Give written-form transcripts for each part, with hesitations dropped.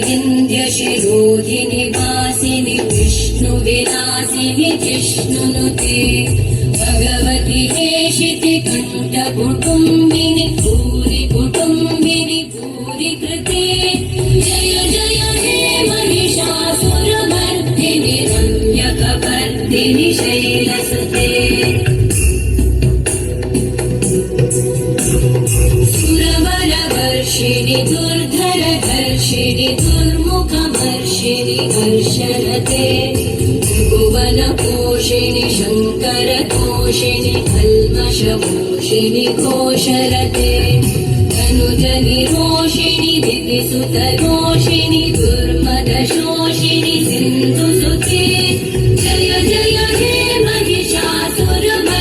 विन्ध्यशिरोधिनि वासिनि विष्णुविलासिनि जिष्णुनुते भगवति हेशिति कण्ठकुटुम्बिनि भूरि कुटुम्बिनि भूरि कृते जय जय हे महिषासुरमर्दिनि रम्यकपर्दिनि शैलसुते सुरवरवर्षिणि दुर्धरधर्षिणि दुर्मुखमर्षिणि हर्षरते भुवनपोषिणि शङ्करतोषिणि कल्मषपोषिणि घोषरते तनुजनिरोषिणि दितिसुतरोषिणि दुर्मदशोषिणि सिन्धुसुते जय जय हे महिषासुरमर्दिनि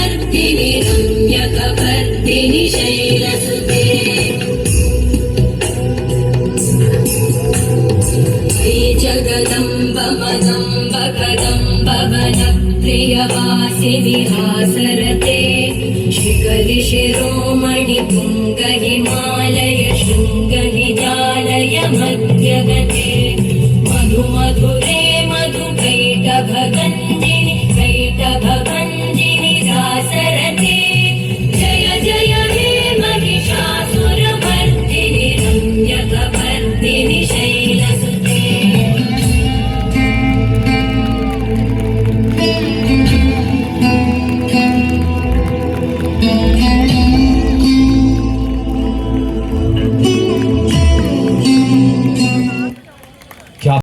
रम्यकपर्दिनि शैलसुते जगदम्ब मदम्ब कदम्ब वनप्रियवासिनि हासरते शिखरि शिरोमणि पुङ्ग